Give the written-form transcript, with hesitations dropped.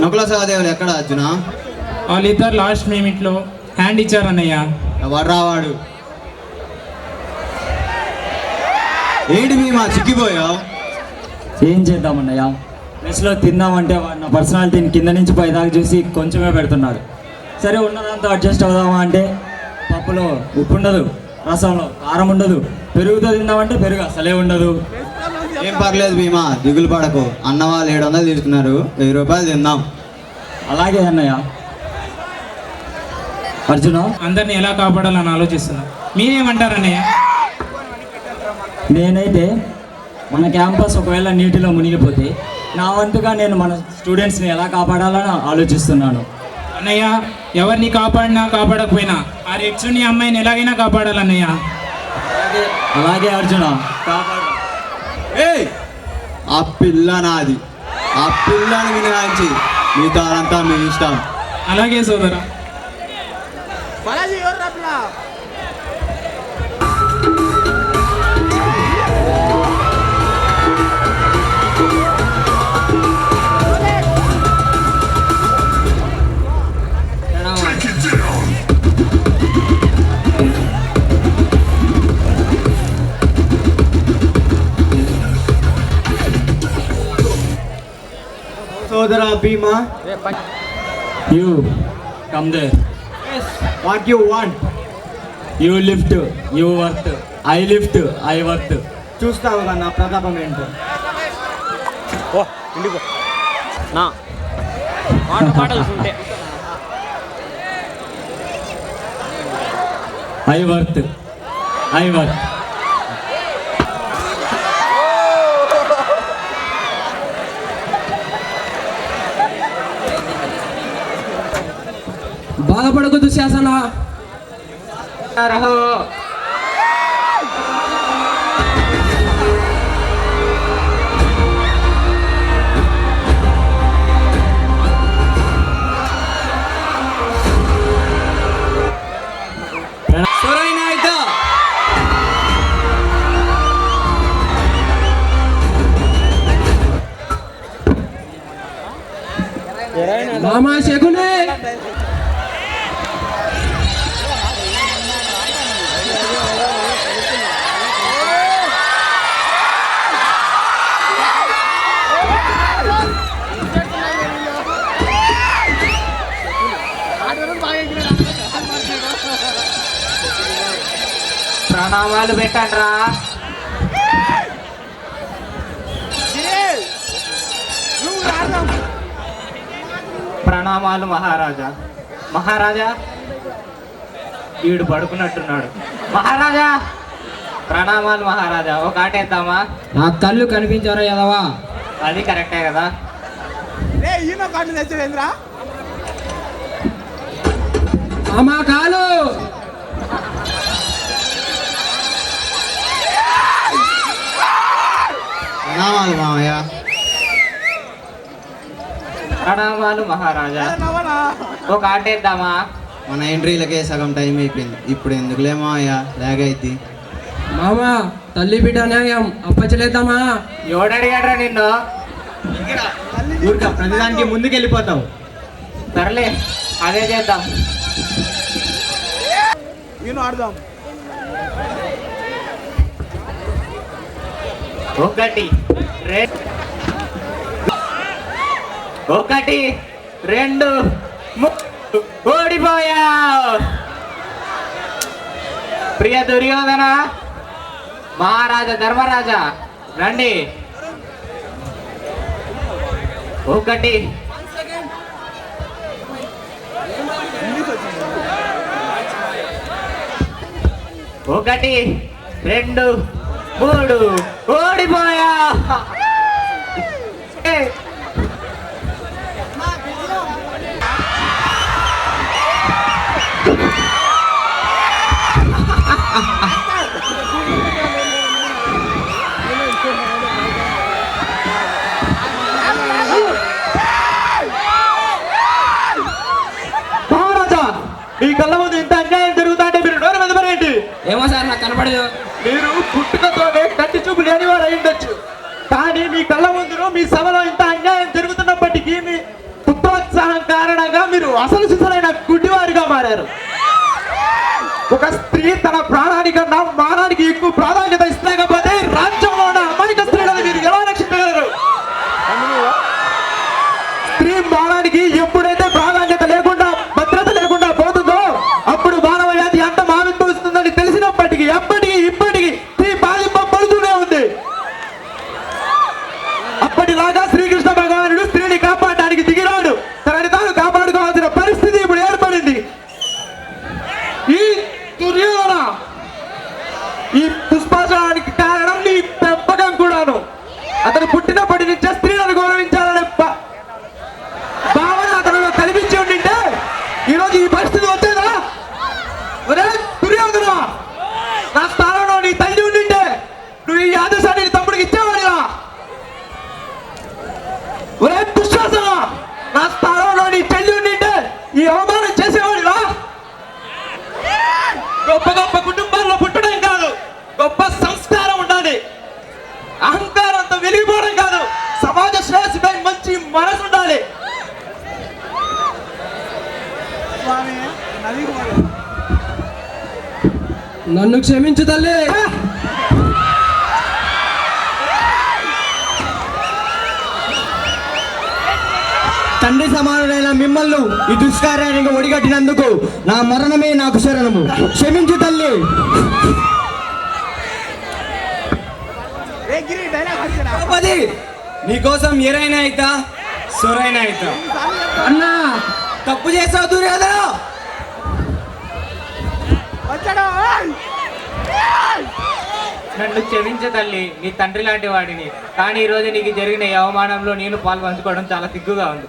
నకుల సహదేవులు ఎక్కడ అర్జున? వాళ్ళిద్దరు లాస్ట్ మినిట్లో హ్యాండ్ ఇచ్చారు అన్నయ్య. ఎవడు రావాడు? ఏంటి భీమా చిక్కిపోయావు? ఏం చేద్దామన్నయ్య, మెస్లో తిందామంటే వాడు నా పర్సనాలిటీని కింద నుంచి పైదాకా చూసి కొంచెమే పెడుతున్నాడు. సరే ఉన్నదంతా అడ్జస్ట్ అవుదామా అంటే పప్పులో ఉప్పు ఉండదు, రసంలో కారం ఉండదు, పెరుగుతో తిందామంటే పెరుగు అసలే ఉండదు. ఏం పర్లేదు భీమా, దిగులు పడకు. అన్న వాళ్ళు 700 తీసుకున్నారు, 1000 రూపాయలు తిందాం. అలాగే అన్నయ్య. అర్జున, అందరిని ఎలా కాపాడాలని ఆలోచిస్తున్నా, మీరేమంటారు అన్నయ్య? నేనైతే మన క్యాంపస్ ఒకవేళ నీటిలో మునిగిపోతే నా వంతుగా నేను మన స్టూడెంట్స్ని ఎలా కాపాడాలని ఆలోచిస్తున్నాను. అన్నయ్య, ఎవరిని కాపాడినా కాపాడకపోయినా ఆ రెడ్సుని అమ్మాయిని ఎలాగైనా కాపాడాలన్నయ్య. అలాగే అర్జున, కాపాడు. ఏయ్, ఆ పిల్ల నాది. ఆ పిల్లని వినాయించి మిగతా అంతా మీ ఇష్టం. అలాగే సోదరా. సోదరా Bhima, you come there. What you want? You lift, you worth. I lift, I worth. చూస్తావు కదా నా ప్రతాపం ఏంటో. I worth, I worth. బాధపడకు దుశ్శాసన. మామా శకునే, ప్రణామాలు పెట్టండ్రా. ప్రణామాలు మహారాజా. మహారాజా, వీడు పడుకున్నట్టున్నాడు. మహారాజా, ప్రణామాలు మహారాజా. ఒక ఆటేద్దామా? నా కళ్ళు కనిపించారా ఎదవా? అది కరెక్టే కదా. అమ్మా కాలు. ప్రణామాలు మామయ్య. ప్రణామాలు మహారాజా. ఒక ఆటేద్దామా? మన ఎంట్రీలకే సగం టైం అయిపోయింది, ఇప్పుడు ఎందుకులే మామయ్య, లాగ్ అయింది. మామా, తల్లి బిడ్డ న్యాయం అప్పచలేద్దామా? ఎవడడిగాడ్రా నిన్ను? ఊరిక ప్రతిదానికి ముందుకు వెళ్ళిపోతావు. సర్లే, అదే చేద్దాం. ఆడదాం. ఒకటి ఒకటి రెండు ఓడిపోయా. ప్రియ దుర్యోధన, మహారాజా ధర్మరాజా రండి. ఒకటి ఒకటి రెండు మూడు ఓడిపోయా. మహారాజా, మీ కళ్ళ ముందు ఇంత అన్యాయం జరుగుతుంటే మీరు నోరు మీద పడేయండి. ఏమో సార్, నాకు కనపడదు. మీరు పుట్టుకతోనే కంటి చూపు లేని వారు అయి ఉండొచ్చు, కానీ మీ కళ్ళ ముందు మీ సభలో ఇంత అన్యాయం జరుగుతున్నప్పటికీ మీ పుత్ర మీరు అసలు సిసలైన గుడ్డివారిగా మారారు. ఒక స్త్రీ తన ప్రాణానికన్నా మానానికి ఎక్కువ ప్రాధాన్యత ఇస్తలేకపోతే రాజ్యంలో ఉన్న అమాయక స్త్రీలను మీరు ఎలా రక్షించగలరు? స్త్రీ మానానికి ఎప్పుడైతే ప్రాధాన్యత లేకుండా భద్రత లేకుండా పోతుందో అప్పుడు మానవ జాతి అంత మావిస్తూస్తుందని తెలిసినప్పటికీ ఇప్పటికీ స్త్రీ బాధింపబడుతూనే ఉంది. అప్పటిలాగా శ్రీకృష్ణ భగవానుడు స్త్రీని కాపాడడానికి దిగిరాడు. తనని తాను కాపాడుకోవాల్సిన పరిస్థితి ఇప్పుడు ఏర్పడింది. ఈ దుర్యోధన ఈ పుష్పాచారానికి కారణం నీ పెంపకం కూడాను. అతను పుట్టినప్పటి నుంచే స్త్రీలను గౌరవించాలనే భావన అతను కల్పించి ఉండింటే ఈరోజు ఈ పరిస్థితి వచ్చేదా? ఒరే దుర్యోధన, నా స్థానంలో నీ తల్లి ఉండింటే నువ్వు ఈ ఆదేశాన్ని నీ తమ్ముడికి ఇచ్చేవాడిరా? ఒరే దుశ్శాసన, నా స్థానంలో నీ చెల్లి ఉండింటే ఈ అవమానం చేసేవాడిరా? గొప్ప గొప్ప కుటుంబాల్లో పుట్టడం కాదు, గొప్ప సంస్కారం ఉండాలి. అహంకారంతో వెలిగిపోవడం కాదు, సమాజ శ్రేయస్సుపై మంచి మనసు ఉండాలి. నన్ను క్షమించు తల్లి. తండ్రి సమానుడైన మిమ్మల్ని ఈ దుష్కార్యానికి ఒడిగట్టినందుకు నా మరణమే నాకు శరణము. క్షమించు తల్లి. ద్రౌపది, నీకోసం ఎరైనా అయితా సొరైనా అయితా. అన్నా, తప్పు చేసావు దుర్యోధన. నన్ను క్షమించే తల్లి, నీ తండ్రి లాంటి వాడిని. కానీ ఈ రోజు నీకు జరిగిన ఈ అవమానంలో నేను పాల్పంచుకోవడం చాలా సిగ్గుగా ఉంది.